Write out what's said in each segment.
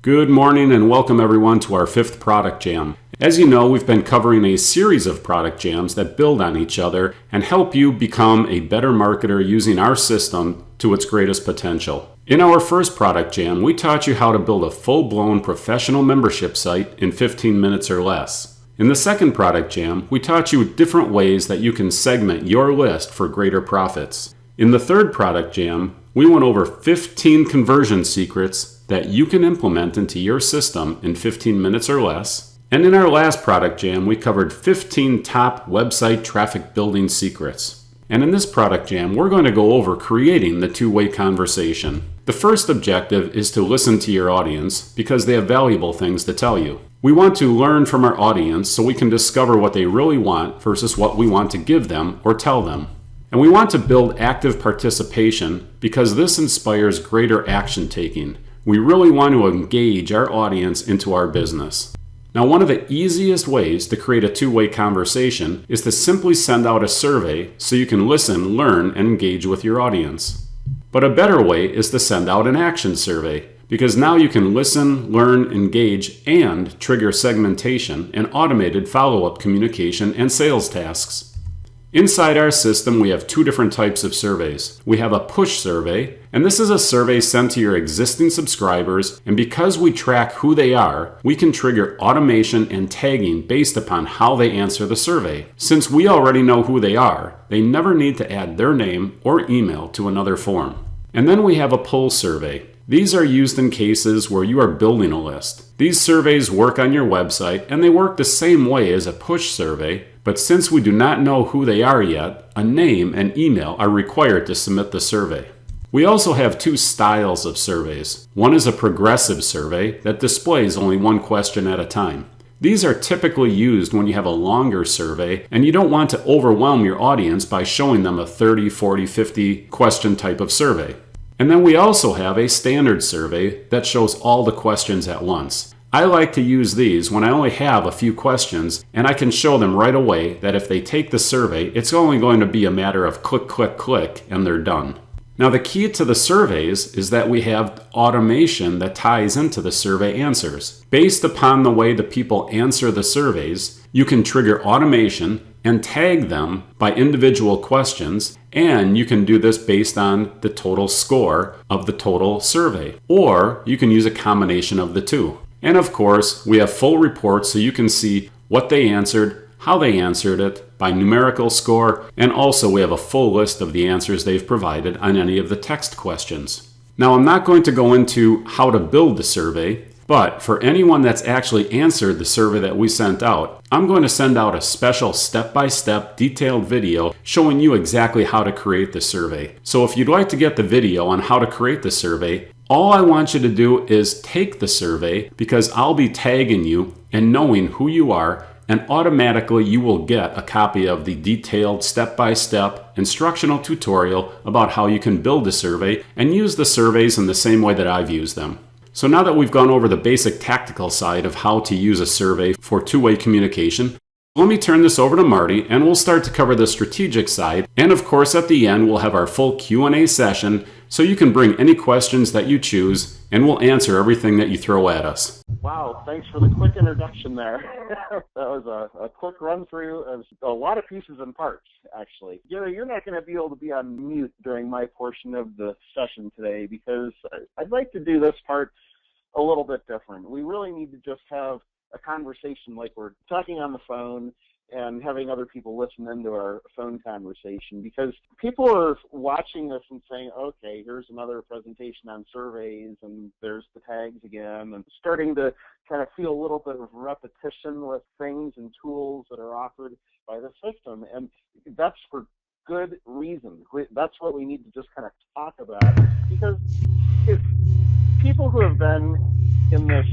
Good morning and welcome everyone to our 5th Product Jam. As you know, we've been covering a series of product jams that build on each other and help you become a better marketer using our system to its greatest potential. In our first product jam, we taught you how to build a full-blown professional membership site in 15 minutes or less. In the second product jam, we taught you different ways that you can segment your list for greater profits. In the third product jam, we went over 15 conversion secrets that you can implement into your system in 15 minutes or less. And in our last product jam, we covered 15 top website traffic building secrets. And in this product jam, we're going to go over creating the two-way conversation. The first objective is to listen to your audience because they have valuable things to tell you. We want to learn from our audience so we can discover what they really want versus what we want to give them or tell them. And we want to build active participation because this inspires greater action taking. We really want to engage our audience into our business. Now, one of the easiest ways to create a two-way conversation is to simply send out a survey so you can listen, learn, and engage with your audience. But a better way is to send out an action survey because now you can listen, learn, engage, and trigger segmentation and automated follow-up communication and sales tasks. Inside our system, we have two different types of surveys. We have a push survey, and this is a survey sent to your existing subscribers, and because we track who they are, we can trigger automation and tagging based upon how they answer the survey. Since we already know who they are, they never need to add their name or email to another form. And then we have a pull survey. These are used in cases where you are building a list. These surveys work on your website, and they work the same way as a push survey, but since we do not know who they are yet, a name and email are required to submit the survey. We also have two styles of surveys. One is a progressive survey that displays only one question at a time. These are typically used when you have a longer survey and you don't want to overwhelm your audience by showing them a 30, 40, 50 question type of survey. And then we also have a standard survey that shows all the questions at once. I like to use these when I only have a few questions and I can show them right away that if they take the survey, it's only going to be a matter of click, click, click, and they're done. Now the key to the surveys is that we have automation that ties into the survey answers. Based upon the way the people answer the surveys, you can trigger automation and tag them by individual questions, and you can do this based on the total score of the total survey. Or you can use a combination of the two. And of course, we have full reports so you can see what they answered, how they answered it, by numerical score, and also we have a full list of the answers they've provided on any of the text questions. Now, I'm not going to go into how to build the survey, but for anyone that's actually answered the survey that we sent out, I'm going to send out a special step-by-step detailed video showing you exactly how to create the survey. So if you'd like to get the video on how to create the survey, all I want you to do is take the survey because I'll be tagging you and knowing who you are, and automatically you will get a copy of the detailed step-by-step instructional tutorial about how you can build a survey and use the surveys in the same way that I've used them. So now that we've gone over the basic tactical side of how to use a survey for two-way communication, let me turn this over to Marty and we'll start to cover the strategic side. And of course, at the end, we'll have our full Q&A session so you can bring any questions that you choose and we'll answer everything that you throw at us. Wow, thanks for the quick introduction there. That was a quick run through of a lot of pieces and parts, actually. Gary, you're not going to be able to be on mute during my portion of the session today because I'd like to do this part a little bit different. We really need to just have a conversation like we're talking on the phone and having other people listen into our phone conversation, because people are watching this and saying, okay, here's another presentation on surveys and there's the tags again, and starting to kind of feel a little bit of repetition with things and tools that are offered by the system. And that's for good reason. That's what we need to just kind of talk about, because if people who have been in this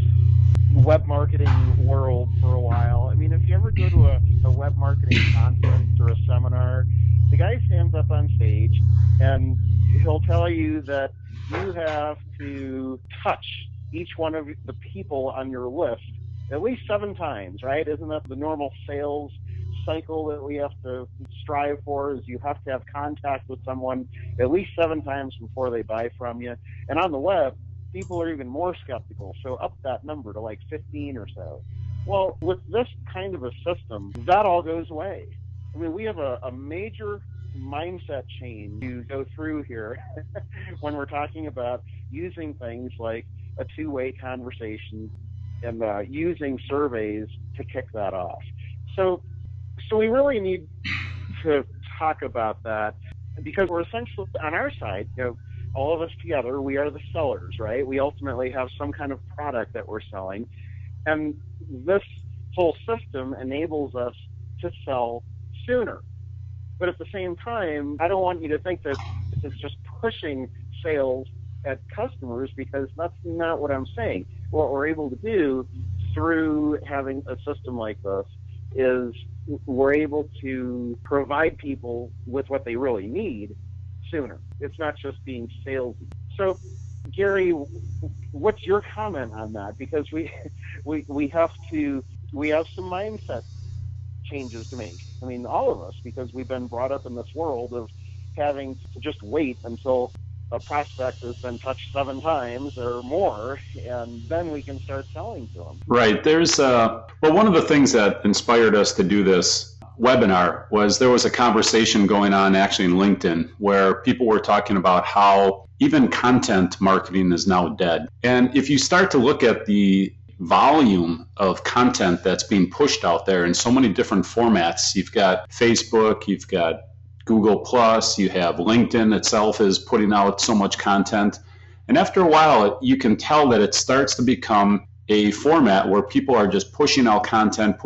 web marketing world for a while, I mean, if you ever go to a web marketing conference or a seminar, the guy stands up on stage and he'll tell you that you have to touch each one of the people on your list at least 7 times, right? Isn't that the normal sales cycle that we have to strive for? Is you have to have contact with someone at least 7 times before they buy from you. And on the web, people are even more skeptical. So up that number to like 15 or so. Well, with this kind of a system, that all goes away. I mean, we have a major mindset change to go through here when we're talking about using things like a two-way conversation and using surveys to kick that off. So we really need to talk about that, because we're essentially on our side, all of us together, we are the sellers, right? We ultimately have some kind of product that we're selling, and this whole system enables us to sell sooner. But at the same time, I don't want you to think that it's just pushing sales at customers, because that's not what I'm saying. What we're able to do through having a system like this is we're able to provide people with what they really need sooner. It's not just being salesy. So, Gary, what's your comment on that? Because we have some mindset changes to make. I mean, all of us, because we've been brought up in this world of having to just wait until a prospect has been touched 7 times or more, and then we can start selling to them. Right. There's one of the things that inspired us to do this webinar was there was a conversation going on actually in LinkedIn where people were talking about how even content marketing is now dead. And if you start to look at the volume of content that's being pushed out there in so many different formats, you've got Facebook, you've got Google Plus, you have LinkedIn itself is putting out so much content. And after a while, you can tell that it starts to become a format where people are just pushing out content,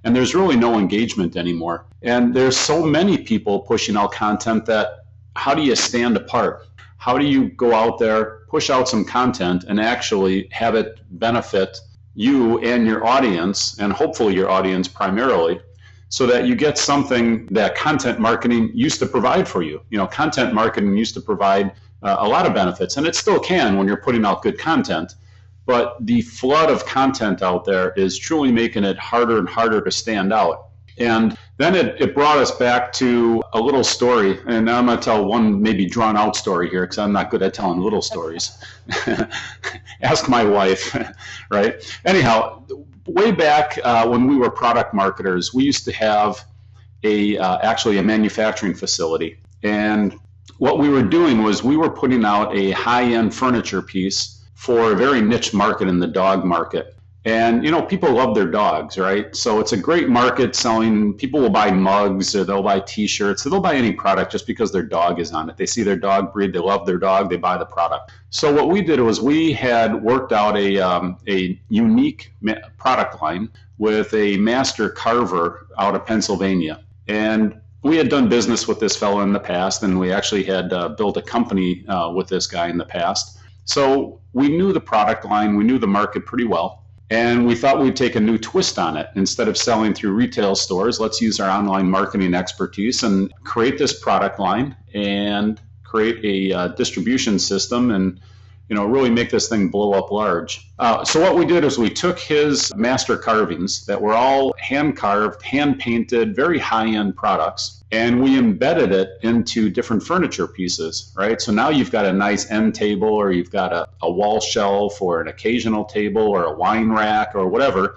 and there's really no engagement anymore. And there's so many people pushing out content that how do you stand apart? How do you go out there, push out some content, and actually have it benefit you and your audience, and hopefully your audience primarily, so that you get something that content marketing used to provide for you. Content marketing used to provide a lot of benefits, and it still can when you're putting out good content. But the flood of content out there is truly making it harder and harder to stand out. And then it brought us back to a little story, and I'm going to tell one maybe drawn out story here because I'm not good at telling little stories. Ask my wife, right? Anyhow, way back when we were product marketers, we used to have actually a manufacturing facility. And what we were doing was we were putting out a high-end furniture piece for a very niche market in the dog market. And, people love their dogs, right? So it's a great market selling. People will buy mugs, or they'll buy T-shirts, or they'll buy any product just because their dog is on it. They see their dog breed, they love their dog, they buy the product. So what we did was we had worked out a unique product line with a master carver out of Pennsylvania. And we had done business with this fellow in the past, and we actually had built a company with this guy in the past. So we knew the product line, we knew the market pretty well. And we thought we'd take a new twist on it. Instead of selling through retail stores, let's use our online marketing expertise and create this product line and create a distribution system and really make this thing blow up large. So what we did is we took his master carvings that were all hand-carved, hand-painted, very high-end products, and we embedded it into different furniture pieces, right? So now you've got a nice end table, or you've got a wall shelf, or an occasional table, or a wine rack, or whatever,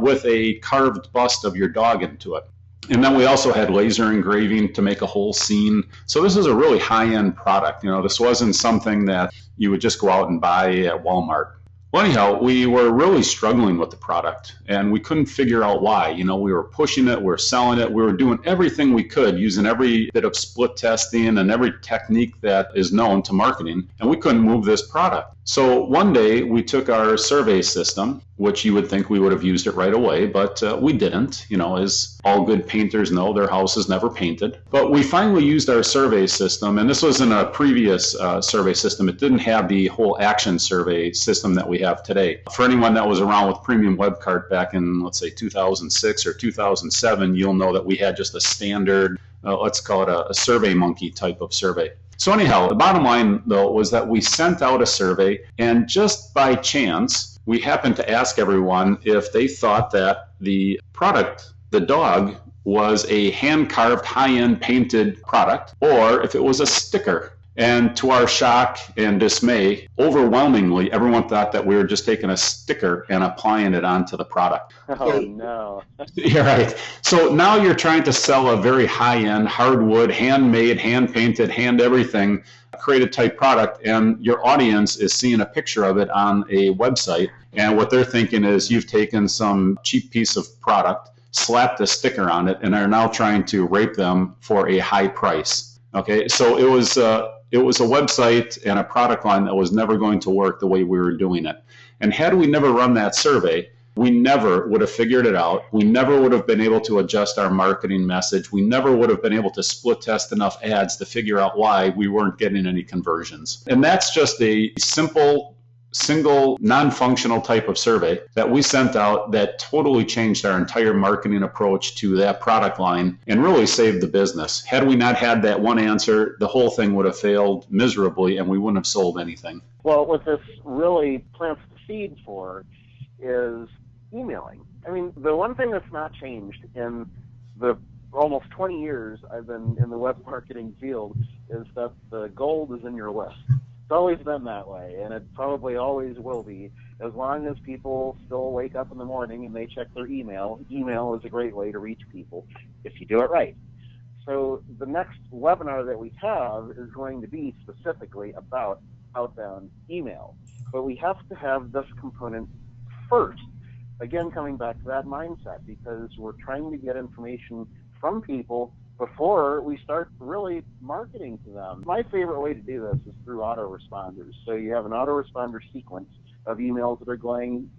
with a carved bust of your dog into it. And then we also had laser engraving to make a whole scene. So this is a really high-end product. This wasn't something that you would just go out and buy at Walmart. Well, anyhow, we were really struggling with the product, and we couldn't figure out why. We were pushing it, we were selling it, we were doing everything we could, using every bit of split testing and every technique that is known to marketing, and we couldn't move this product. So one day we took our survey system, which you would think we would have used it right away, but we didn't. As all good painters know, their house is never painted. But we finally used our survey system, and this was in a previous survey system. It didn't have the whole action survey system that we have today. For anyone that was around with Premium WebCart back in, let's say, 2006 or 2007, you'll know that we had just a standard, let's call it a Survey Monkey type of survey. So anyhow, the bottom line, though, was that we sent out a survey, and just by chance, we happened to ask everyone if they thought that the product, the dog, was a hand-carved, high-end painted product, or if it was a sticker. And to our shock and dismay, overwhelmingly, everyone thought that we were just taking a sticker and applying it onto the product. Oh, no. You're right. So now you're trying to sell a very high-end, hardwood, handmade, hand-painted, hand everything, created type product, and your audience is seeing a picture of it on a website. And what they're thinking is you've taken some cheap piece of product, slapped a sticker on it, and are now trying to rape them for a high price. Okay, so it was a website and a product line that was never going to work the way we were doing it. And had we never run that survey, we never would have figured it out. We never would have been able to adjust our marketing message. We never would have been able to split test enough ads to figure out why we weren't getting any conversions. And that's just a simple, single, non-functional type of survey that we sent out that totally changed our entire marketing approach to that product line and really saved the business. Had we not had that one answer, the whole thing would have failed miserably and we wouldn't have sold anything. Well, what this really plants the seed for is emailing. I mean, the one thing that's not changed in the almost 20 years I've been in the web marketing field is that the gold is in your list. It's always been that way, and it probably always will be. As long as people still wake up in the morning and they check their email, email is a great way to reach people if you do it right. So the next webinar that we have is going to be specifically about outbound email. But we have to have this component first. Again, coming back to that mindset, because we're trying to get information from people before we start really marketing to them. My favorite way to do this is through autoresponders. So you have an autoresponder sequence of emails that are going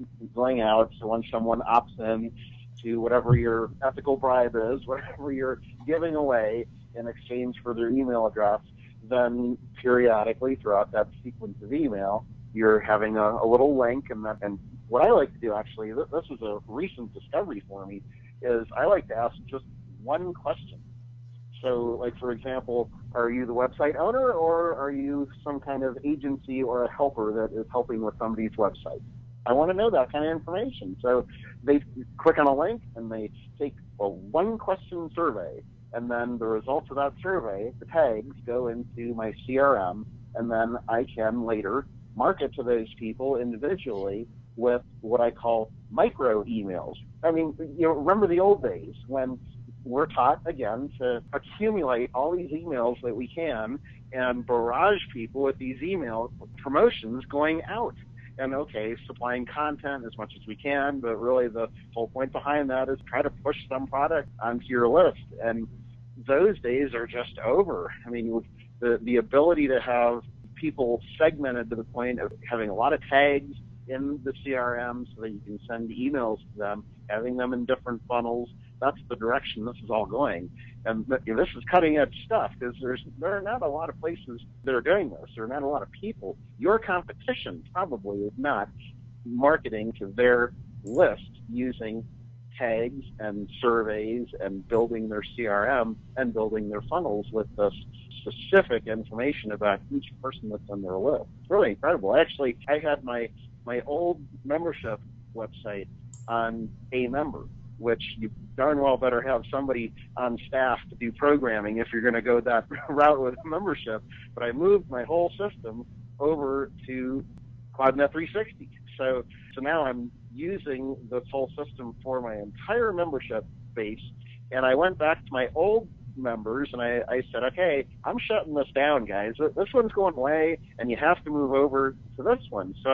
out. So when someone opts in to whatever your ethical bribe is, whatever you're giving away in exchange for their email address, then periodically throughout that sequence of email, you're having a little link. And what I like to do, actually, this was a recent discovery for me, is I like to ask just one question. So, like, for example, are you the website owner, or are you some kind of agency or a helper that is helping with somebody's website? I want to know that kind of information. So they click on a link and they take a one-question survey, and then the results of that survey, the tags, go into my CRM, and then I can later market to those people individually with what I call micro emails. I mean, you know, remember the old days when we're taught, again, to accumulate all these emails that we can and barrage people with these email promotions going out. And, okay, supplying content as much as we can, but really the whole point behind that is try to push some product onto your list. And those days are just over. I mean, the ability to have people segmented to the point of having a lot of tags in the CRM so that you can send emails to them, having them in different funnels, that's the direction this is all going. And this is cutting edge stuff, because there are not a lot of places that are doing this. There are not a lot of people. Your competition probably is not marketing to their list using tags and surveys and building their CRM and building their funnels with this specific information about each person that's on their list. It's really incredible. Actually, I had my old membership website on Amember, which you darn well better have somebody on staff to do programming if you're going to go that route with membership. But I moved my whole system over to CloudNet 360. So now I'm using the full system for my entire membership base. And I went back to my old members and I said, okay, I'm shutting this down, guys. This one's going away, and you have to move over to this one. So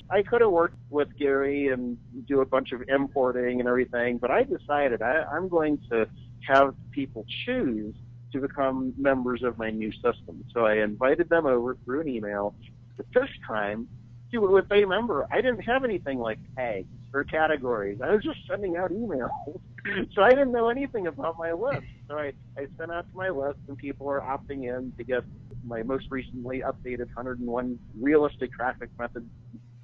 I could have worked with Gary and do a bunch of importing and everything, but I decided I'm going to have people choose to become members of my new system. So I invited them over through an email. But this time, with Amember, I didn't have anything like tags or categories. I was just sending out emails. So I didn't know anything about my list. So I sent out to my list, and people are opting in to get my most recently updated 101 realistic traffic methods,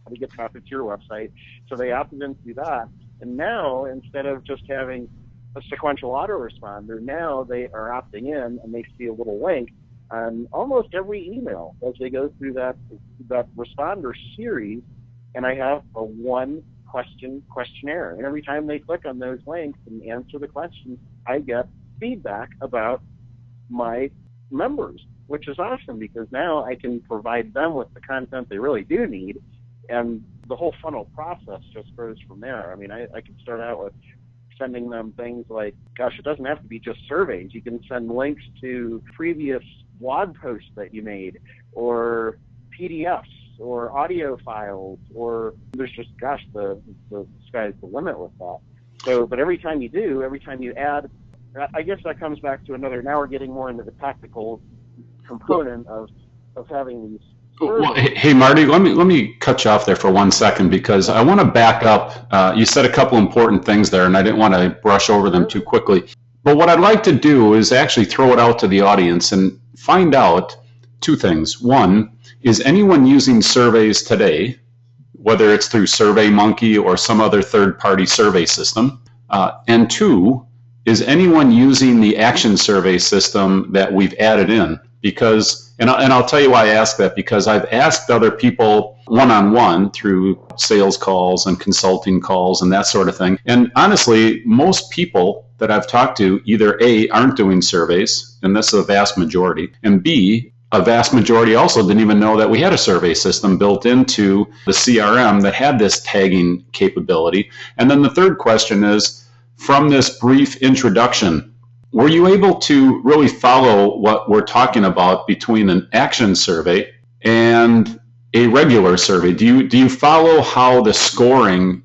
how to get traffic to your website. So they opted in to do that. And now, instead of just having a sequential autoresponder, now they are opting in and they see a little link on almost every email as they go through that responder series, and I have a one-question questionnaire. And every time they click on those links and answer the question, I get feedback about my members. which is awesome because now I can provide them with the content they really do need, and the whole funnel process just grows from there. I mean, I can start out with sending them things like, gosh, it doesn't have to be just surveys. You can send links to previous blog posts that you made, or PDFs, or audio files, or there's just, gosh, the sky's the limit with that. So, but every time you add, I guess that comes back to another, now we're getting more into the tactical component of having these. Well, hey, Marty, let me cut you off there for 1 second because I want to back up. You said a couple important things there, and I didn't want to brush over them too quickly. But what I'd like to do is actually throw it out to the audience and find out two things. One, is anyone using surveys today, whether it's through SurveyMonkey or some other third-party survey system? And two, is anyone using the action survey system that we've added in? Because, and I'll tell you why I ask that, because I've asked other people one-on-one through sales calls and consulting calls and that sort of thing. And honestly, most people that I've talked to either A, aren't doing surveys, and this is a vast majority, and B, a vast majority also didn't even know that we had a survey system built into the CRM that had this tagging capability. And then the third question is, from this brief introduction, were you able to really follow what we're talking about between an action survey and a regular survey? Do you follow how the scoring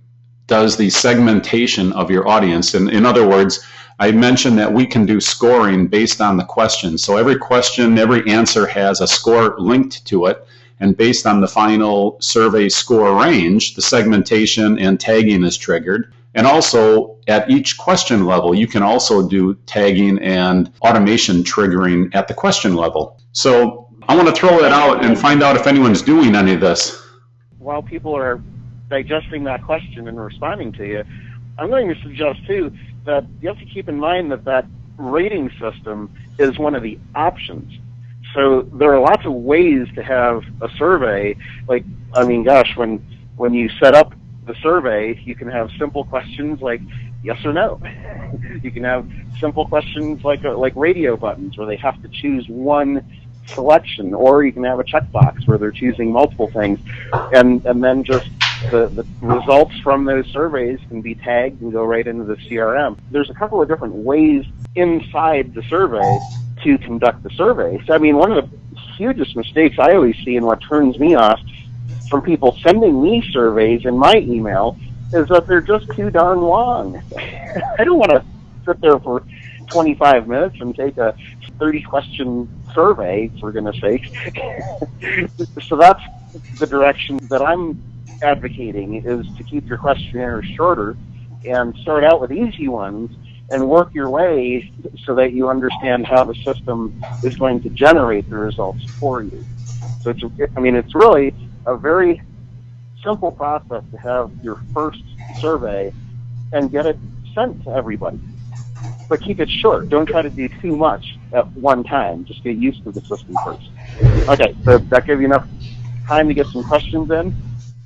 does the segmentation of your audience? And in other words, I mentioned that we can do scoring based on the question. So every question, every answer has a score linked to it. And based on the final survey score range, the segmentation and tagging is triggered. And also at each question level, you can also do tagging and automation triggering at the question level. So I want to throw that out and find out if anyone's doing any of this. While people are digesting that question and responding to you, I'm going to suggest too that you have to keep in mind that rating system is one of the options. So there are lots of ways to have a survey. Like, I mean, gosh, when you set up the survey, you can have simple questions like yes or no. You can have simple questions like radio buttons where they have to choose one selection, or you can have a checkbox where they're choosing multiple things, and then just the results from those surveys can be tagged and go right into the CRM. There's a couple of different ways inside the survey to conduct the survey. So, I mean, one of the hugest mistakes I always see and what turns me off from people sending me surveys in my email is that they're just too darn long. I don't want to sit there for 25 minutes and take a 30-question survey, for goodness sakes. So that's the direction that I'm advocating, is to keep your questionnaires shorter and start out with easy ones and work your way so that you understand how the system is going to generate the results for you. So it's really a very simple process to have your first survey and get it sent to everybody. But keep it short. Don't try to do too much at one time. Just get used to the system first. Okay, so that give you enough time to get some questions in?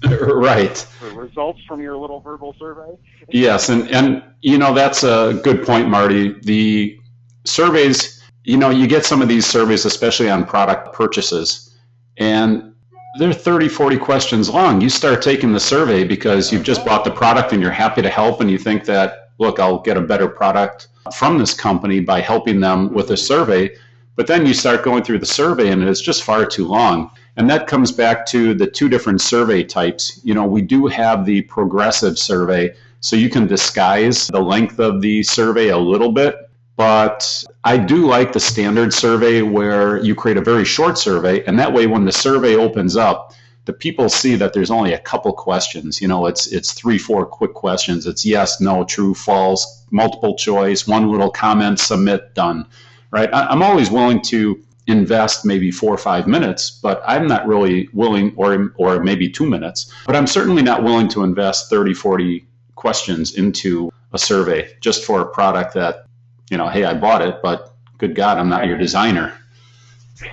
Right. The results from your little verbal survey? Yes, and that's a good point, Marty. The surveys, you get some of these surveys, especially on product purchases, and they're 30, 40 questions long. You start taking the survey because you've just bought the product and you're happy to help, and you think that, look, I'll get a better product from this company by helping them with a survey. But then you start going through the survey and it's just far too long. And that comes back to the two different survey types. We do have the progressive survey, so you can disguise the length of the survey a little bit. But I do like the standard survey where you create a very short survey, and that way when the survey opens up, the people see that there's only a couple questions. It's 3-4 quick questions. It's yes, no, true, false, multiple choice, one little comment, submit, done. Right? I'm always willing to invest maybe 4 or 5 minutes, but I'm not really willing, or maybe 2 minutes, but I'm certainly not willing to invest 30, 40 questions into a survey just for a product that, hey, I bought it, but good God, I'm not your designer.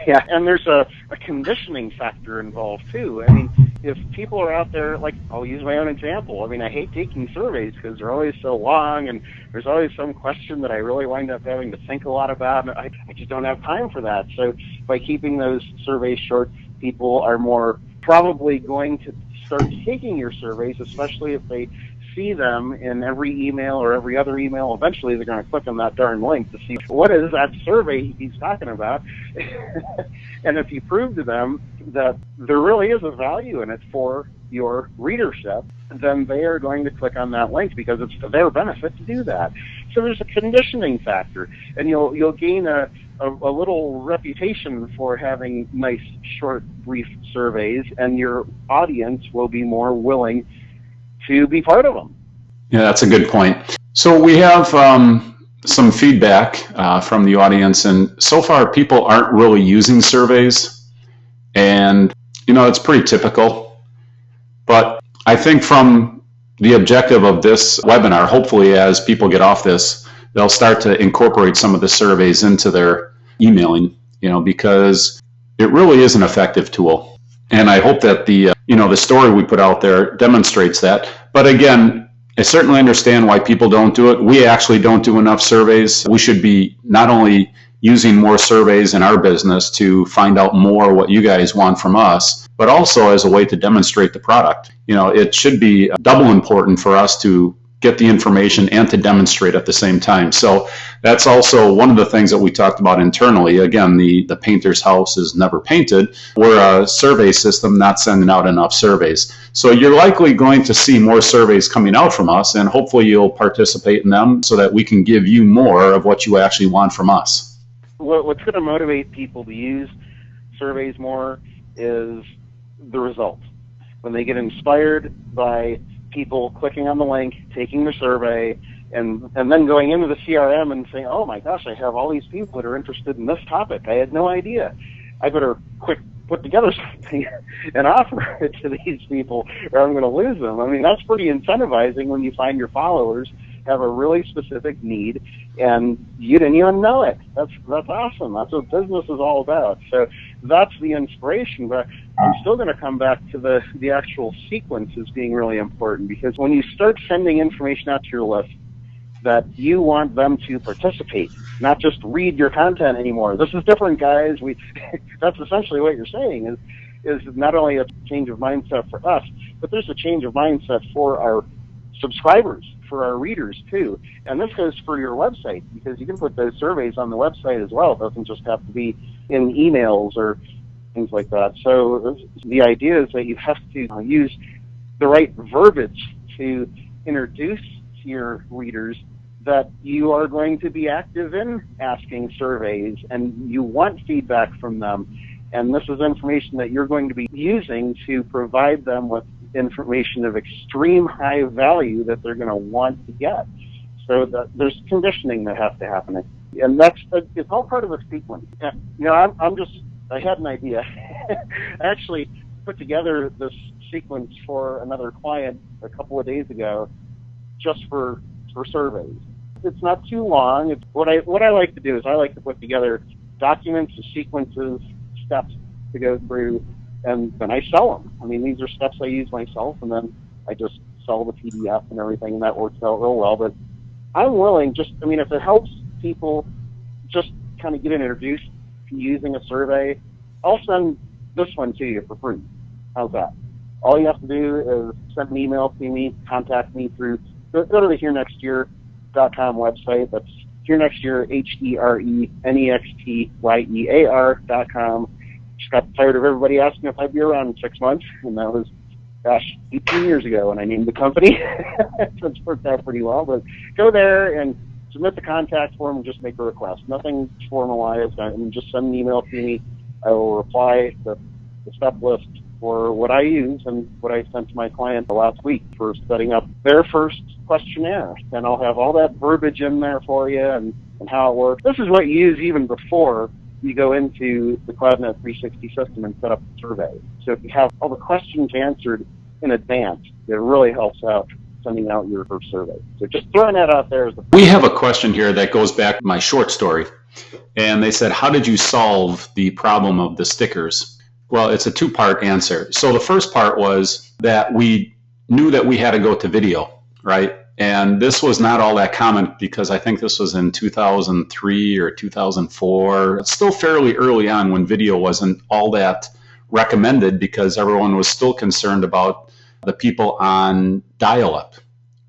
Yeah, and there's a conditioning factor involved too. I mean, if people are out there, like, I'll use my own example. I mean, I hate taking surveys because they're always so long, and there's always some question that I really wind up having to think a lot about, and I just don't have time for that. So by keeping those surveys short, people are more probably going to start taking your surveys, especially if they see them in every email or every other email. Eventually they're going to click on that darn link to see what is that survey he's talking about. And if you prove to them that there really is a value in it for your readership, then they are going to click on that link because it's to their benefit to do that. So there's a conditioning factor, and you'll gain a little reputation for having nice, short, brief surveys, and your audience will be more willing to be part of them. Yeah, that's a good point. So we have some feedback from the audience, and so far people aren't really using surveys, and it's pretty typical. But I think from the objective of this webinar, hopefully as people get off this, they'll start to incorporate some of the surveys into their emailing, because it really is an effective tool. And I hope that the story we put out there demonstrates that. But again, I certainly understand why people don't do it. We actually don't do enough surveys. We should be not only using more surveys in our business to find out more what you guys want from us, but also as a way to demonstrate the product. It should be double important for us to get the information and to demonstrate at the same time. So that's also one of the things that we talked about internally. Again, the painter's house is never painted. We're a survey system, not sending out enough surveys. So you're likely going to see more surveys coming out from us, and hopefully you'll participate in them so that we can give you more of what you actually want from us. What's going to motivate people to use surveys more is the results. When they get inspired by people clicking on the link, taking the survey, and then going into the CRM and saying, oh my gosh, I have all these people that are interested in this topic. I had no idea. I better quick put together something and offer it to these people or I'm going to lose them. I mean, that's pretty incentivizing when you find your followers have a really specific need and you didn't even know it. That's awesome. That's what business is all about. So that's the inspiration. But I'm still going to come back to the actual sequence as being really important, because when you start sending information out to your list that you want them to participate, not just read your content anymore. This is different, guys. That's essentially what you're saying is not only a change of mindset for us, but there's a change of mindset for our subscribers, for our readers too. And this goes for your website, because you can put those surveys on the website as well. It doesn't just have to be in emails or things like that. So the idea is that you have to use the right verbiage to introduce to your readers that you are going to be active in asking surveys and you want feedback from them. And this is information that you're going to be using to provide them with information of extreme high value that they're going to want to get. So there's conditioning that has to happen. And it's all part of a sequence. I had an idea. I actually put together this sequence for another client a couple of days ago just for surveys. It's not too long. What I like to do is I like to put together documents, sequences, steps to go through, and then I sell them. I mean, these are steps I use myself, and then I just sell the PDF and everything, and that works out real well. But I'm willing, if it helps people just kind of get introduced to using a survey, I'll send this one to you for free. How's that? All you have to do is send an email to me, contact me through, go to the HereNextYear.com website. That's HereNextYear, HereNextYear.com. Just got tired of everybody asking if I'd be around in 6 months, and that was, 18 years ago when I named the company. So it's worked out pretty well. But go there and submit the contact form and just make a request. Nothing formalized. Just send an email to me. I will reply the step list for what I use and what I sent to my client last week for setting up their first questionnaire. And I'll have all that verbiage in there for you and how it works. This is what you use even before you go into the CloudNet 360 system and set up the survey. So if you have all the questions answered in advance, it really helps out sending out your first survey. So just throwing that out there. We have a question here that goes back to my short story. And they said, how did you solve the problem of the stickers? Well, it's a two-part answer. So the first part was that we knew that we had to go to video, right? And this was not all that common because I think this was in 2003 or 2004. It's still fairly early on when video wasn't all that recommended because everyone was still concerned about the people on dial-up,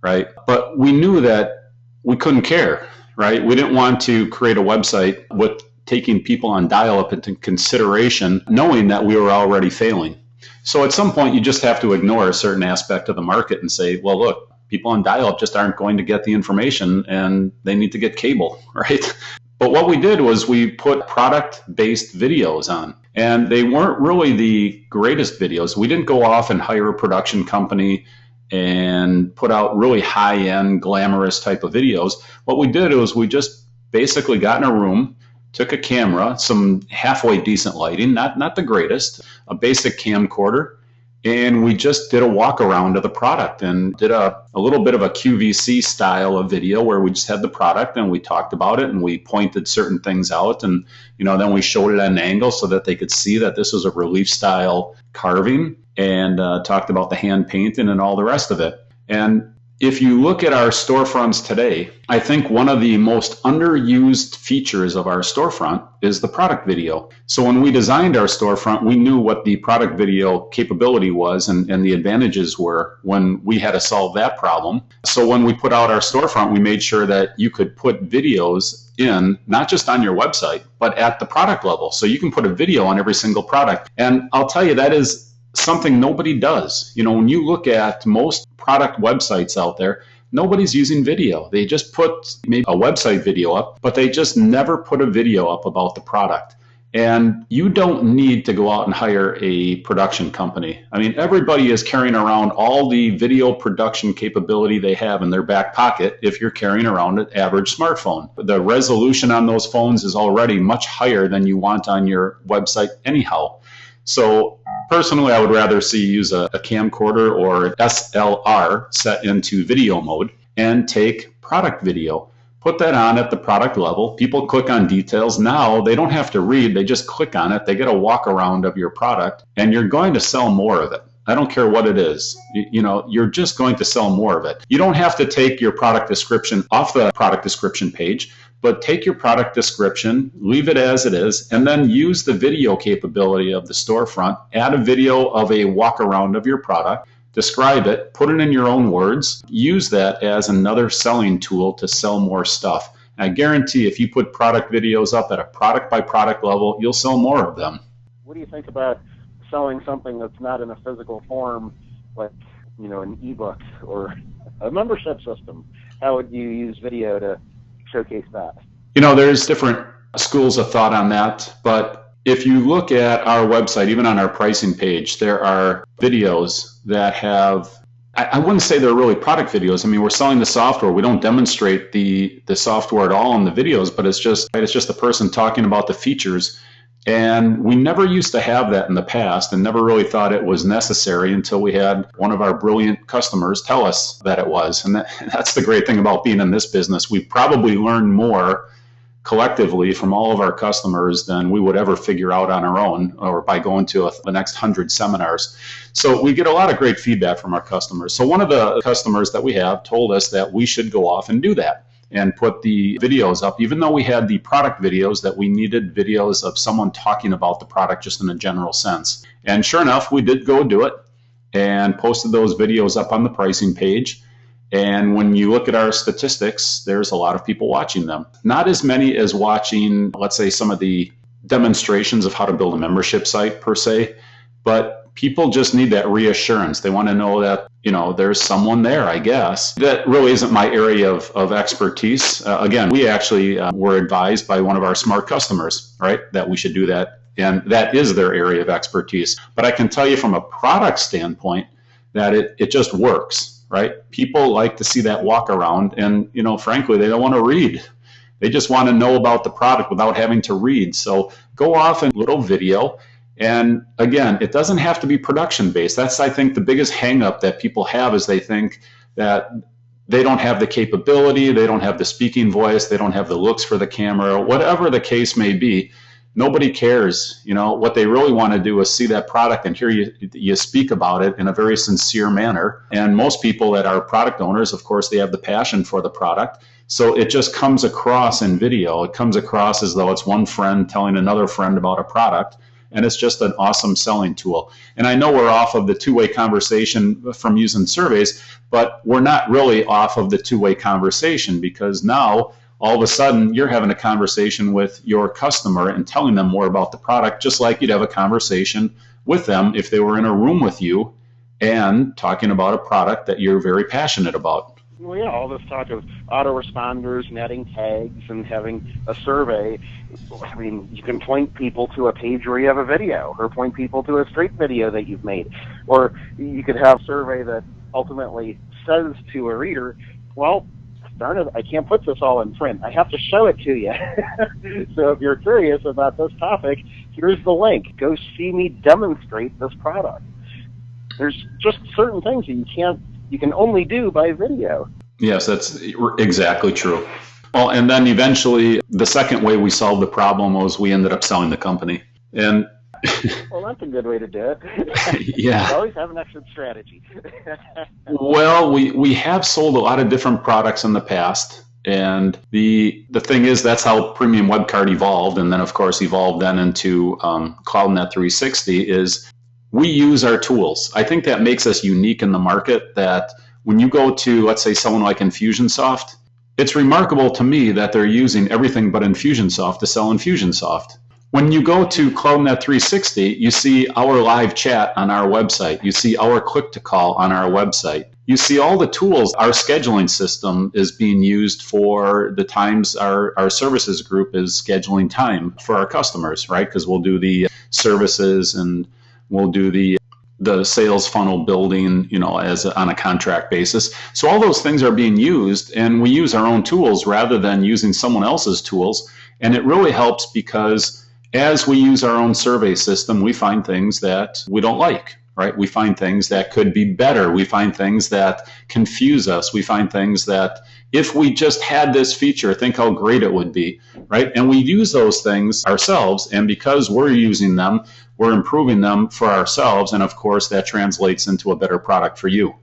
right? But we knew that we couldn't care, right? We didn't want to create a website with taking people on dial-up into consideration, knowing that we were already failing. So at some point, you just have to ignore a certain aspect of the market and say, well, look, people on dial-up just aren't going to get the information and they need to get cable, right? But what we did was we put product-based videos on, and they weren't really the greatest videos. We didn't go off and hire a production company and put out really high-end, glamorous type of videos. What we did was we just basically got in a room, took a camera, some halfway decent lighting, not the greatest, a basic camcorder, and we just did a walk around of the product and did a little bit of a QVC style of video where we just had the product and we talked about it and we pointed certain things out, and then we showed it at an angle so that they could see that this was a relief style carving, and talked about the hand painting and all the rest of it. And if you look at our storefronts today, I think one of the most underused features of our storefront is the product video. So when we designed our storefront, we knew what the product video capability was and the advantages were when we had to solve that problem. So when we put out our storefront, we made sure that you could put videos in, not just on your website, but at the product level. So you can put a video on every single product. And I'll tell you, that is something nobody does. When you look at most product websites out there, nobody's using video. They just put maybe a website video up, but they just never put a video up about the product. And you don't need to go out and hire a production company. I mean, everybody is carrying around all the video production capability they have in their back pocket if you're carrying around an average smartphone. The resolution on those phones is already much higher than you want on your website anyhow. So personally, I would rather see you use a camcorder or SLR set into video mode and take product video. Put that on at the product level. People click on details. Now they don't have to read. They just click on it. They get a walk around of your product, and you're going to sell more of it. I don't care what it is. You're just going to sell more of it. You don't have to take your product description off the product description page, but take your product description, leave it as it is, and then use the video capability of the storefront. Add a video of a walk around of your product, describe it, put it in your own words, use that as another selling tool to sell more stuff. And I guarantee if you put product videos up at a product by product level, you'll sell more of them. What do you think about selling something that's not in a physical form, like an ebook or a membership system? How would you use video to showcase that? There's different schools of thought on that, but if you look at our website, even on our pricing page, there are videos that have, I wouldn't say they're really product videos. I mean, we're selling the software. We don't demonstrate the software at all in the videos, but it's just a person talking about the features. And we never used to have that in the past and never really thought it was necessary until we had one of our brilliant customers tell us that it was. And that's the great thing about being in this business. We probably learn more collectively from all of our customers than we would ever figure out on our own or by going to the next 100 seminars. So we get a lot of great feedback from our customers. So one of the customers that we have told us that we should go off and do that and put the videos up, even though we had the product videos, that we needed videos of someone talking about the product just in a general sense. And sure enough, we did go do it and posted those videos up on the pricing page. And when you look at our statistics, there's a lot of people watching them. Not as many as watching, let's say, some of the demonstrations of how to build a membership site per se, but people just need that reassurance. They want to know that, there's someone there, I guess. That really isn't my area of expertise. Again, we actually were advised by one of our smart customers, right, that we should do that. And that is their area of expertise. But I can tell you from a product standpoint that it just works, right? People like to see that walk around, and, frankly, they don't want to read. They just want to know about the product without having to read. So go off and little video. And again, it doesn't have to be production based. That's, I think, the biggest hang up that people have is they think that they don't have the capability, they don't have the speaking voice, they don't have the looks for the camera, whatever the case may be. nobody cares. What they really want to do is see that product and hear you speak about it in a very sincere manner. And most people that are product owners, of course, they have the passion for the product. So it just comes across in video. It comes across as though it's one friend telling another friend about a product. And it's just an awesome selling tool. And I know we're off of the two-way conversation from using surveys, but we're not really off of the two-way conversation, because now all of a sudden you're having a conversation with your customer and telling them more about the product, just like you'd have a conversation with them if they were in a room with you and talking about a product that you're very passionate about. Well, yeah, all this talk of autoresponders and adding tags and having a survey, I mean, you can point people to a page where you have a video, or point people to a straight video that you've made. Or you could have a survey that ultimately says to a reader, well, darn it, I can't put this all in print. I have to show it to you. So if you're curious about this topic, here's the link. Go see me demonstrate this product. There's just certain things that you can only do by video. Yes, that's exactly true. Well, and then eventually the second way we solved the problem was we ended up selling the company. And well, that's a good way to do it. Yeah. You always have an exit strategy. Well, we have sold a lot of different products in the past. And the thing is, that's how Premium WebCard evolved. And then, of course, evolved then into CloudNet 360 is we use our tools. I think that makes us unique in the market, that when you go to, let's say, someone like Infusionsoft, it's remarkable to me that they're using everything but Infusionsoft to sell Infusionsoft. When you go to CloudNet 360, you see our live chat on our website. You see our click-to-call on our website. You see all the tools. Our scheduling system is being used for the times our services group is scheduling time for our customers, right? Because we'll do the services and we'll do the sales funnel building, as on a contract basis. So all those things are being used, and we use our own tools rather than using someone else's tools. And it really helps because as we use our own survey system, we find things that we don't like, right? We find things that could be better. We find things that confuse us. We find things that if we just had this feature, think how great it would be, right? And we use those things ourselves, and because we're using them, we're improving them for ourselves, and of course that translates into a better product for you.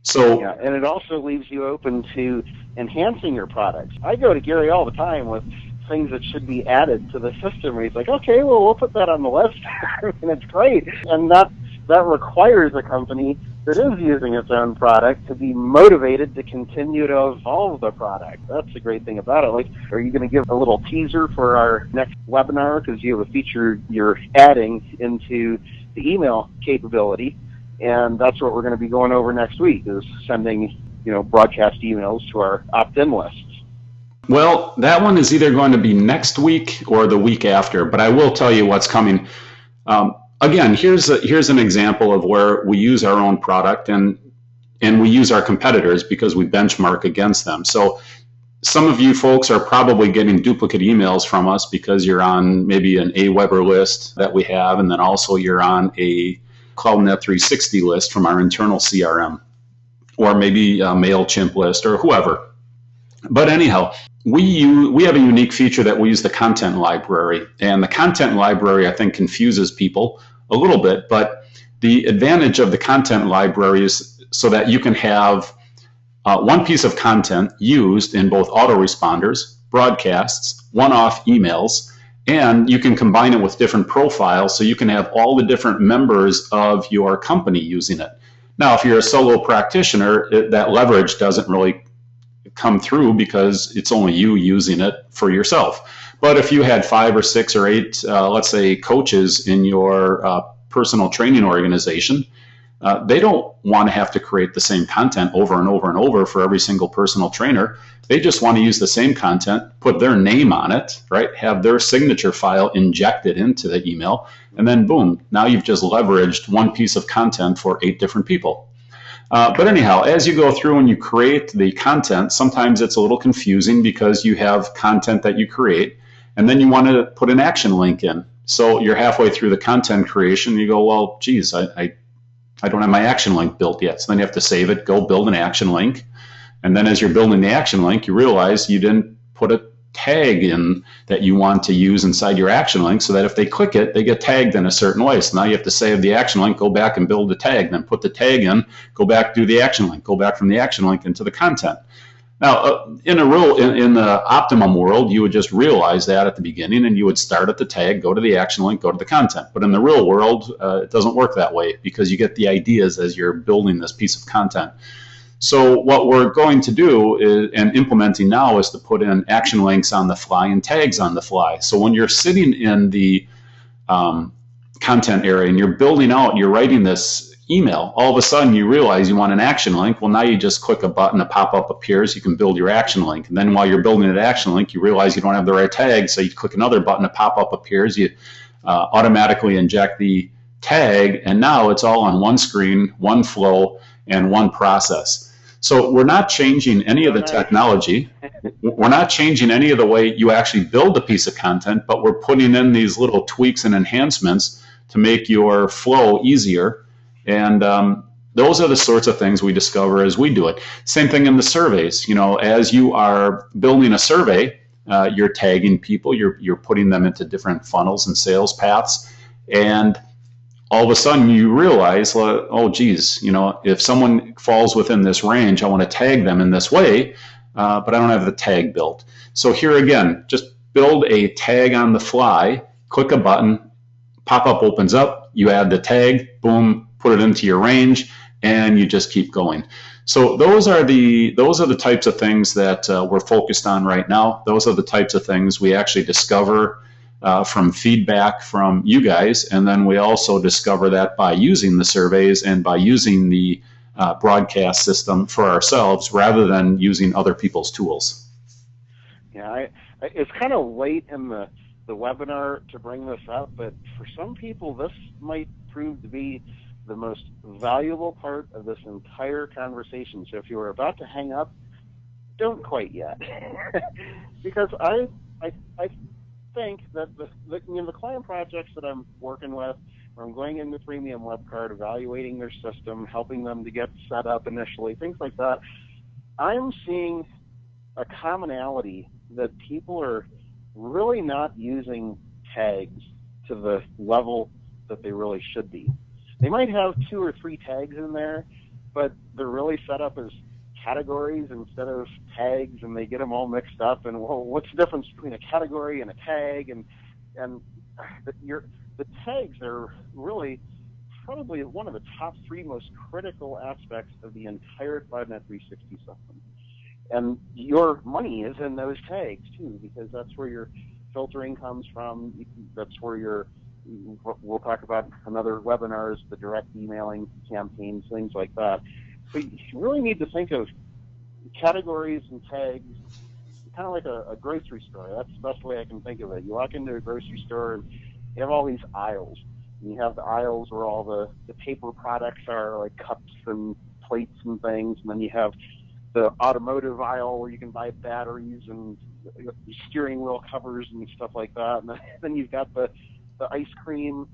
So yeah, and it also leaves you open to enhancing your products. I go to Gary all the time with things that should be added to the system, where he's like, okay, well, we'll put that on the list. I mean, it's great. And that requires a company that is using its own product to be motivated to continue to evolve the product. That's the great thing about it. Like, are you going to give a little teaser for our next webinar? Because you have a feature you're adding into the email capability, and that's what we're going to be going over next week, is sending, broadcast emails to our opt-in lists. Well, that one is either going to be next week or the week after, but I will tell you what's coming. Again, here's an example of where we use our own product and we use our competitors because we benchmark against them. So some of you folks are probably getting duplicate emails from us because you're on maybe an Aweber list that we have, and then also you're on a CloudNet 360 list from our internal CRM, or maybe a MailChimp list, or whoever. But anyhow, we have a unique feature that we use, the content library. And the content library, I think, confuses people a little bit, but the advantage of the content library is so that you can have one piece of content used in both autoresponders, broadcasts, one-off emails, and you can combine it with different profiles, so you can have all the different members of your company using it. Now, if you're a solo practitioner, that leverage doesn't really come through because it's only you using it for yourself. But if you had 5 or 6 or 8, let's say, coaches in your personal training organization, they don't want to have to create the same content over and over and over for every single personal trainer. They just want to use the same content, put their name on it, right? Have their signature file injected into the email, and then boom, now you've just leveraged one piece of content for 8 different people. But anyhow, as you go through and you create the content, sometimes it's a little confusing because you have content that you create, and then you want to put an action link in. So you're halfway through the content creation, and you go, well, geez, I don't have my action link built yet. So then you have to save it, go build an action link. And then as you're building the action link, you realize you didn't put it tag in that you want to use inside your action link so that if they click it, they get tagged in a certain way. So now you have to save the action link, go back and build the tag, then put the tag in, go back, do the action link, go back from the action link into the content. Now, in the optimum world, you would just realize that at the beginning and you would start at the tag, go to the action link, go to the content. But in the real world, it doesn't work that way because you get the ideas as you're building this piece of content. So what we're going to do is, and implementing now, is to put in action links on the fly and tags on the fly. So when you're sitting in the content area and you're building out, you're writing this email, all of a sudden you realize you want an action link. Well, now you just click a button, a pop-up appears, you can build your action link. And then while you're building an action link, you realize you don't have the right tag, so you click another button, a pop-up appears, you automatically inject the tag, and now it's all on one screen, one flow, and one process. So we're not changing any of the technology. We're not changing any of the way you actually build a piece of content, but we're putting in these little tweaks and enhancements to make your flow easier. And those are the sorts of things we discover as we do it. Same thing in the surveys. You know, as you are building a survey, you're tagging people, you're putting them into different funnels and sales paths, and all of a sudden you realize, oh geez, you know, if someone falls within this range, I want to tag them in this way, but I don't have the tag built. So here again, just build a tag on the fly, click a button, pop-up opens up, you add the tag, boom, put it into your range, and you just keep going. So those are the types of things that we're focused on right now. Those are the types of things we actually discover from feedback from you guys, and then we also discover that by using the surveys and by using the broadcast system for ourselves rather than using other people's tools. Yeah, it's kind of late in the webinar to bring this up, but for some people this might prove to be the most valuable part of this entire conversation. So if you were about to hang up, don't quite yet. Because I think that the client projects that I'm working with, where I'm going into Premium WebCard, evaluating their system, helping them to get set up initially, things like that, I'm seeing a commonality that people are really not using tags to the level that they really should be. They might have 2 or 3 tags in there, but they're really set up as categories instead of tags, and they get them all mixed up. And well, what's the difference between a category and a tag? And the tags are really probably one of the top 3 most critical aspects of the entire CloudNet 360 system. And your money is in those tags too, because that's where your filtering comes from. That's where we'll talk about another webinars, the direct emailing campaigns, things like that. So you really need to think of categories and tags kind of like a grocery store. That's the best way I can think of it. You walk into a grocery store and you have all these aisles. And you have the aisles where all the paper products are, like cups and plates and things. And then you have the automotive aisle where you can buy batteries and steering wheel covers and stuff like that. And then you've got the ice cream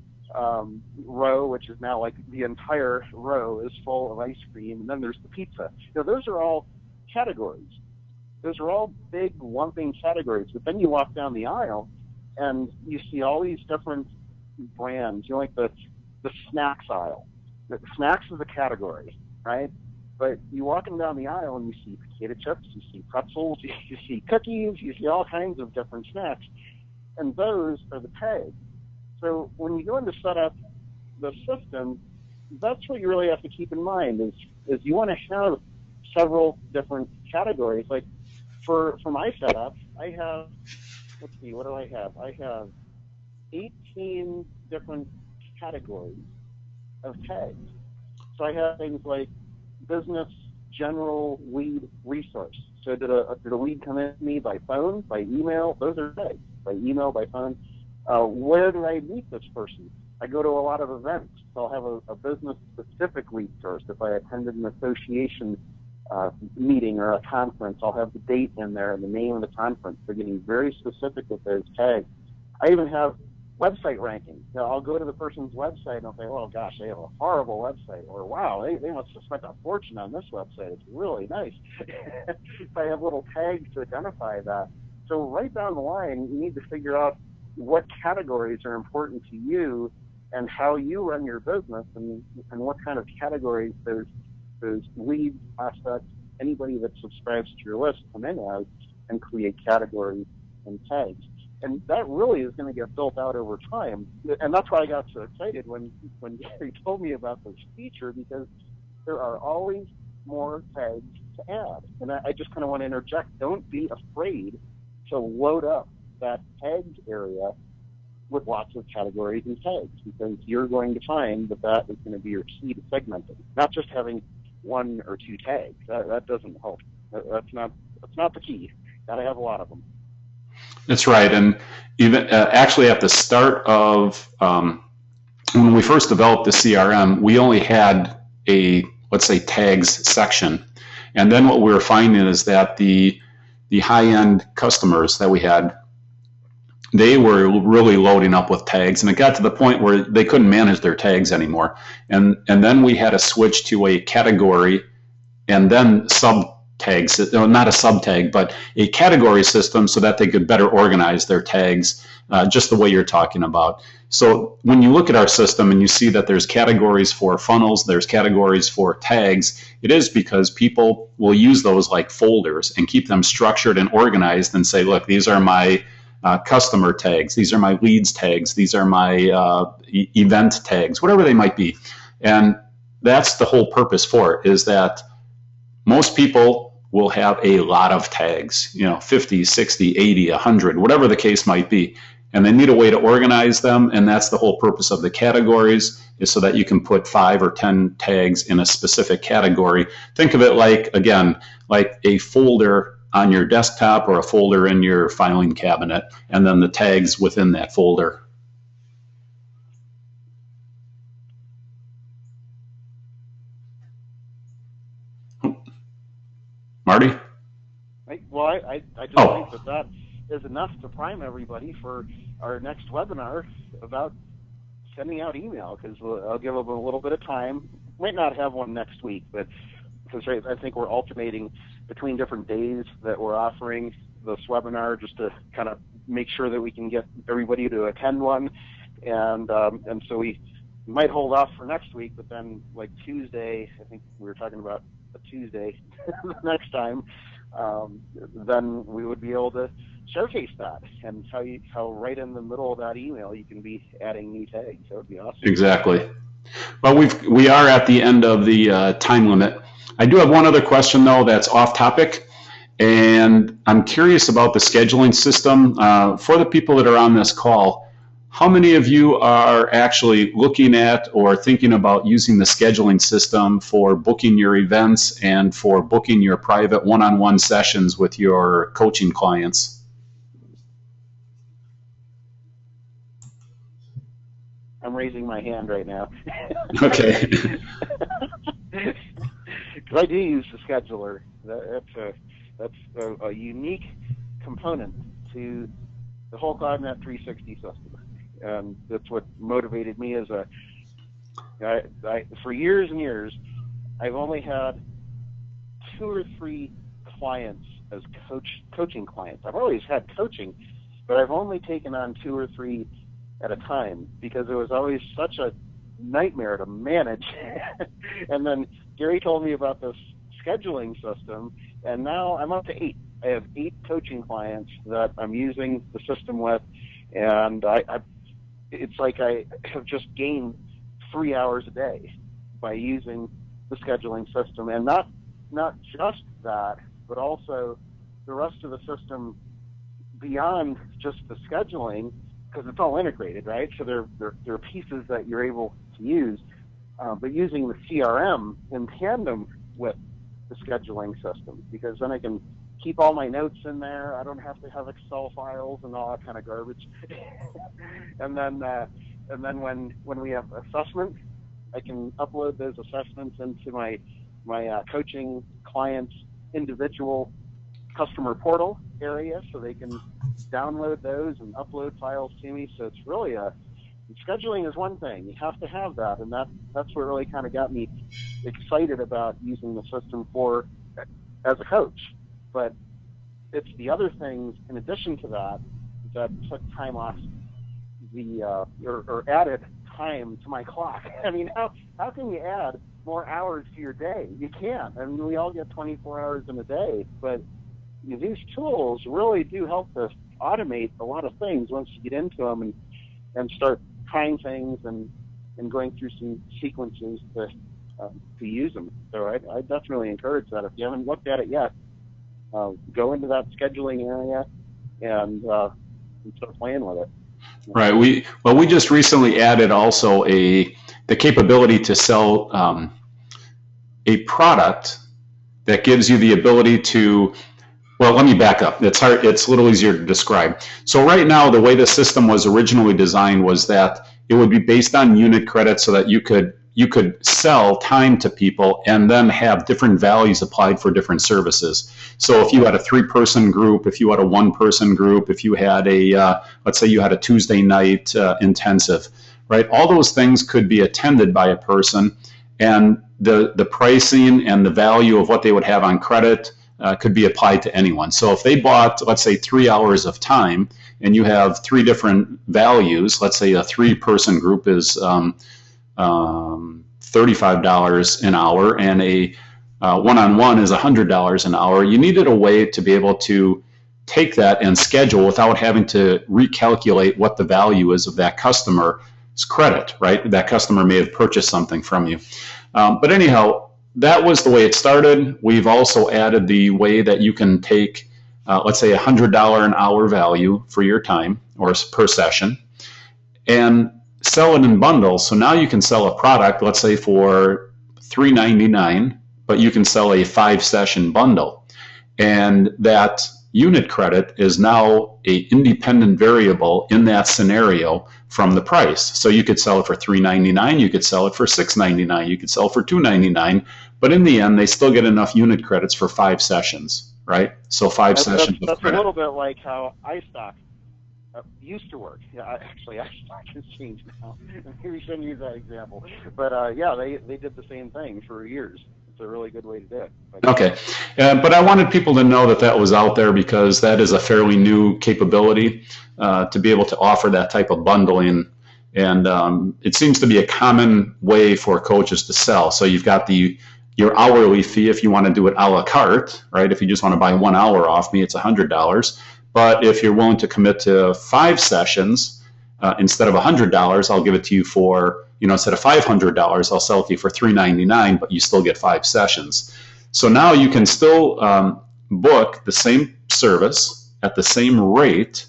row, which is now like the entire row is full of ice cream. And then there's the pizza. You know, those are all categories. Those are all big lumping categories. But then you walk down the aisle and you see all these different brands. You know, like the snacks aisle. The snacks is a category, right? But you walking down the aisle and you see potato chips, you see pretzels, you see cookies, you see all kinds of different snacks. And those are the tags. So when you go in to set up the system, that's what you really have to keep in mind is you want to have several different categories. Like for my setup, I have, let's see, what do I have? I have 18 different categories of tags. So I have things like business, general, lead, resource. So did a lead come in to me by phone, by email? Those are tags. By email, by phone. Where do I meet this person? I go to a lot of events. So I'll have a business-specific lead source. If I attended an association meeting or a conference, I'll have the date in there and the name of the conference. They're getting very specific with those tags. I even have website ranking. You know, I'll go to the person's website and I'll say, oh gosh, they have a horrible website, or wow, they must have spent a fortune on this website. It's really nice. If I have little tags to identify that. So right down the line, you need to figure out what categories are important to you and how you run your business, and what kind of categories those lead prospects, anybody that subscribes to your list come in as, and create categories and tags. And that really is going to get built out over time. And that's why I got so excited when Gary told me about this feature, because there are always more tags to add. And I just kind of want to interject, don't be afraid to load up that tags area with lots of categories and tags, because you're going to find that that is going to be your key to segmenting, not just having one or two tags. That doesn't help. That's not the key. Got to have a lot of them. That's right. And even actually at the start of when we first developed the CRM, we only had a, let's say, tags section. And then what we were finding is that the high-end customers that we had, they were really loading up with tags, and it got to the point where they couldn't manage their tags anymore. And then we had to switch to a category and then sub tags, not a sub tag, but a category system, so that they could better organize their tags, just the way you're talking about. So when you look at our system and you see that there's categories for funnels, there's categories for tags, it is because people will use those like folders and keep them structured and organized and say, look, these are my customer tags, these are my leads tags, these are my event tags, whatever they might be. And that's the whole purpose for it, is that most people will have a lot of tags, 50, 60, 80, 100, whatever the case might be. And they need a way to organize them, and that's the whole purpose of the categories, is so that you can put 5 or 10 tags in a specific category. Think of it like, again, like a folder on your desktop or a folder in your filing cabinet, and then the tags within that folder. Marty? Well, I just think that is enough to prime everybody for our next webinar about sending out email, because I'll give them a little bit of time. Might not have one next week, but because I think we're alternating between different days that we're offering this webinar, just to kind of make sure that we can get everybody to attend one. And so we might hold off for next week, but then like Tuesday, I think we were talking about a Tuesday next time, then we would be able to showcase that, and how right in the middle of that email you can be adding new tags. That would be awesome. Exactly. Well, we are at the end of the time limit. I do have one other question though that's off topic, and I'm curious about the scheduling system. For the people that are on this call, how many of you are actually looking at or thinking about using the scheduling system for booking your events and for booking your private one-on-one sessions with your coaching clients? I'm raising my hand right now. Okay. Because I do use the scheduler. That's a unique component to the whole CloudNet 360 system, and that's what motivated me as for years and years, I've only had 2 or 3 clients as coaching clients. I've always had coaching, but I've only taken on 2 or 3 at a time, because it was always such a nightmare to manage. And then Gary told me about this scheduling system, and now I'm up to 8. I have 8 coaching clients that I'm using the system with, and it's like I have just gained 3 hours a day by using the scheduling system. And not just that, but also the rest of the system beyond just the scheduling, because it's all integrated, right? So there are pieces that you're able to use, but using the CRM in tandem with the scheduling system, because then I can keep all my notes in there. I don't have to have Excel files and all that kind of garbage. and then when we have assessments, I can upload those assessments into my coaching clients' individual customer portal area, so they can download those and upload files to me. So it's really scheduling is one thing. You have to have that, and that's what really kind of got me excited about using the system as a coach. But it's the other things in addition to that that took time off or added time to my clock. I mean, how can you add more hours to your day? You can't. I mean, we all get 24 hours in a day, but these tools really do help us automate a lot of things once you get into them and start trying things and going through some sequences to use them. So I definitely encourage that. If you haven't looked at it yet, go into that scheduling area and start playing with it. Right. We just recently added also the capability to sell a product that gives you the ability to. Well, let me back up. It's hard. It's a little easier to describe. So right now, the way the system was originally designed was that it would be based on unit credit, so that you could sell time to people and then have different values applied for different services. So if you had a 3-person group, if you had a 1-person group, if you had let's say you had a Tuesday night intensive, right? All those things could be attended by a person, and the pricing and the value of what they would have on credit could be applied to anyone. So if they bought, let's say, 3 hours of time, and you have 3 different values, let's say a 3-person group is $35 an hour, and a one-on-one is $100 an hour. You needed a way to be able to take that and schedule without having to recalculate what the value is of that customer's credit, right? That customer may have purchased something from you. But anyhow, that was the way it started. We've also added the way that you can take, let's say, $100 an hour value for your time or per session, and sell it in bundles. So now you can sell a product, let's say, for $3.99, but you can sell a 5-session bundle. And that unit credit is now an independent variable in that scenario from the price. So you could sell it for $3.99, you could sell it for $6.99, you could sell it for $2.99, but in the end, they still get enough unit credits for 5 sessions, right? So 5 sessions of that's credit. a little bit like how iStock used to work. Yeah, actually, iStock has changed now. Maybe we shouldn't use that example. But yeah, they did the same thing for years. It's a really good way to do it. Okay, but I wanted people to know that was out there, because that is a fairly new capability to be able to offer that type of bundling. And it seems to be a common way for coaches to sell. So you've got your hourly fee if you want to do it a la carte, right? If you just want to buy 1 hour off me, it's $100. But if you're willing to commit to 5 sessions, instead of $100, I'll give it to you for, instead of $500, I'll sell it to you for $3.99, but you still get 5 sessions. So now you can still book the same service at the same rate,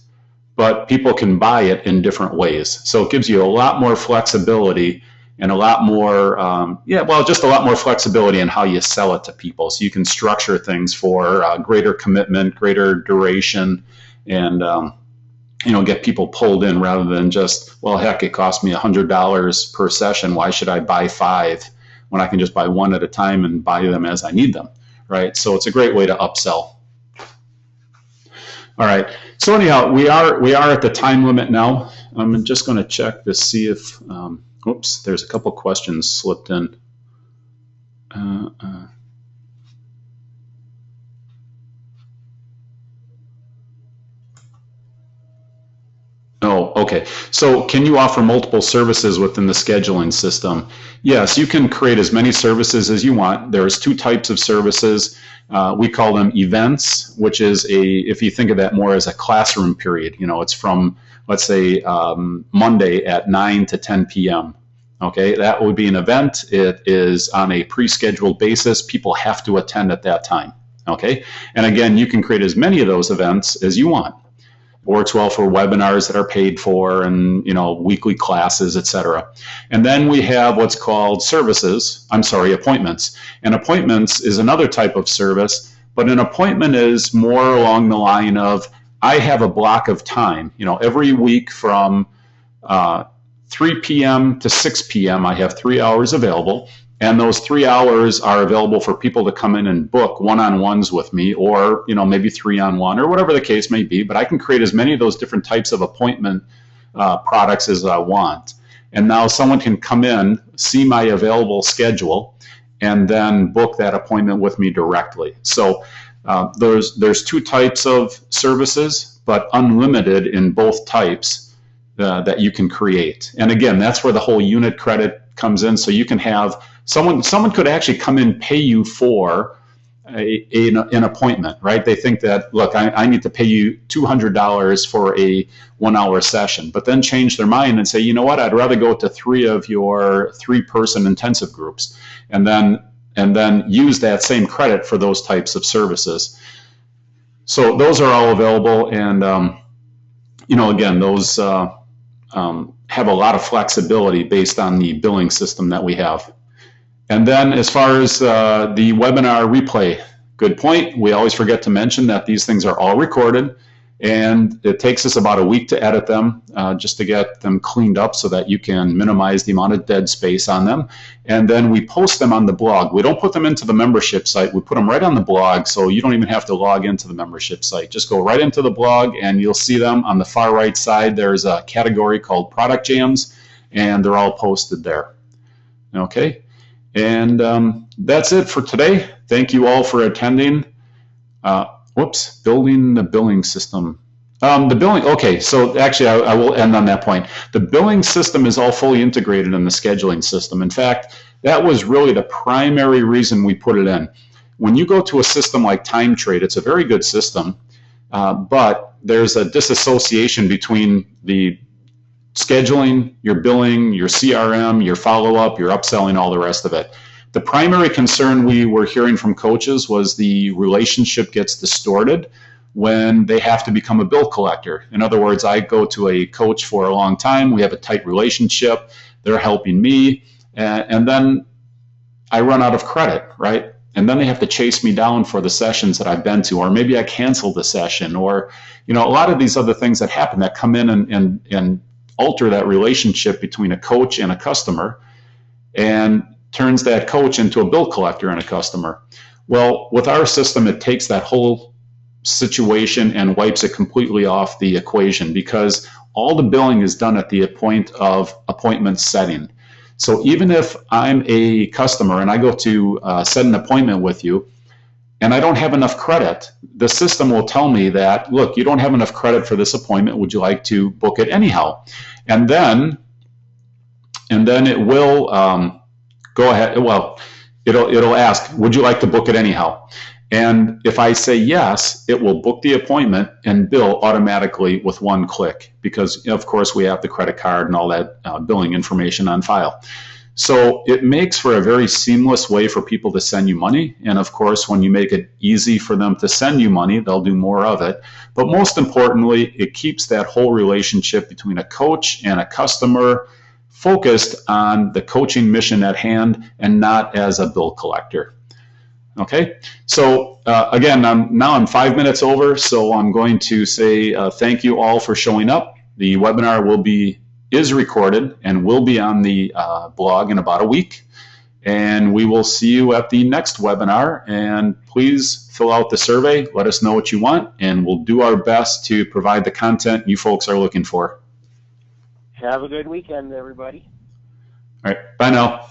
but people can buy it in different ways. So it gives you a lot more flexibility and a lot more, just a lot more flexibility in how you sell it to people. So you can structure things for greater commitment, greater duration, and get people pulled in, rather than just, well, heck, it cost me $100 per session. Why should I buy 5 when I can just buy 1 at a time and buy them as I need them, right? So it's a great way to upsell. All right. So anyhow, we are at the time limit now. I'm just going to check to see if, oops, there's a couple questions slipped in. Oh, okay. So can you offer multiple services within the scheduling system? Yes, you can create as many services as you want. There's 2 types of services. We call them events, which is if you think of that more as a classroom period, it's from, let's say, Monday at 9 to 10 p.m. Okay, that would be an event. It is on a pre-scheduled basis. People have to attend at that time. Okay, and again, you can create as many of those events as you want. Works well for webinars that are paid for, and weekly classes, etc. And then we have what's called appointments. And appointments is another type of service, but an appointment is more along the line of, I have a block of time. Every week from 3 p.m. to 6 p.m. I have 3 hours available. And those 3 hours are available for people to come in and book one-on-ones with me, or maybe 3-on-1, or whatever the case may be. But I can create as many of those different types of appointment products as I want. And now someone can come in, see my available schedule, and then book that appointment with me directly. So There's two types of services, but unlimited in both types that you can create. And again, that's where the whole unit credit comes in. So you can have someone could actually come in, pay you for an appointment, right? They think that, look, I need to pay you $200 for a 1 hour session, but then change their mind and say, you know what, I'd rather go to 3 of your 3-person intensive groups, and then use that same credit for those types of services. So those are all available, and again, those have a lot of flexibility based on the billing system that we have. And then as far as the webinar replay, good point. We always forget to mention that these things are all recorded, and it takes us about a week to edit them, just to get them cleaned up so that you can minimize the amount of dead space on them. And then we post them on the blog. We don't put them into the membership site. We put them right on the blog, so you don't even have to log into the membership site. Just go right into the blog, and you'll see them on the far right side. There's a category called Product Jams, and they're all posted there. Okay. And that's it for today. Thank you all for attending. Building the billing system. Okay, so actually I will end on that point. The billing system is all fully integrated in the scheduling system. In fact, that was really the primary reason we put it in. When you go to a system like TimeTrade, it's a very good system, but there's a disassociation between the scheduling, your billing, your CRM, your follow-up, your upselling, all the rest of it. The primary concern we were hearing from coaches was the relationship gets distorted when they have to become a bill collector. In other words, I go to a coach for a long time, we have a tight relationship, they're helping me, and then I run out of credit, right? And then they have to chase me down for the sessions that I've been to, or maybe I cancel the session, or a lot of these other things that happen that come in and alter that relationship between a coach and a customer, and turns that coach into a bill collector and a customer. Well, with our system, it takes that whole situation and wipes it completely off the equation, because all the billing is done at the point of appointment setting. So even if I'm a customer and I go to set an appointment with you, and I don't have enough credit, the system will tell me that, look, you don't have enough credit for this appointment. Would you like to book it anyhow? And then it will go ahead. Well, it'll ask, would you like to book it anyhow? And if I say yes, it will book the appointment and bill automatically with one click, because of course we have the credit card and all that billing information on file. So it makes for a very seamless way for people to send you money. And of course, when you make it easy for them to send you money, they'll do more of it. But most importantly, it keeps that whole relationship between a coach and a customer focused on the coaching mission at hand and not as a bill collector. Okay, so again, now I'm 5 minutes over, so I'm going to say thank you all for showing up. The webinar is recorded and will be on the blog in about a week. And we will see you at the next webinar. And please fill out the survey, let us know what you want, and we'll do our best to provide the content you folks are looking for. Have a good weekend, everybody. All right, bye now.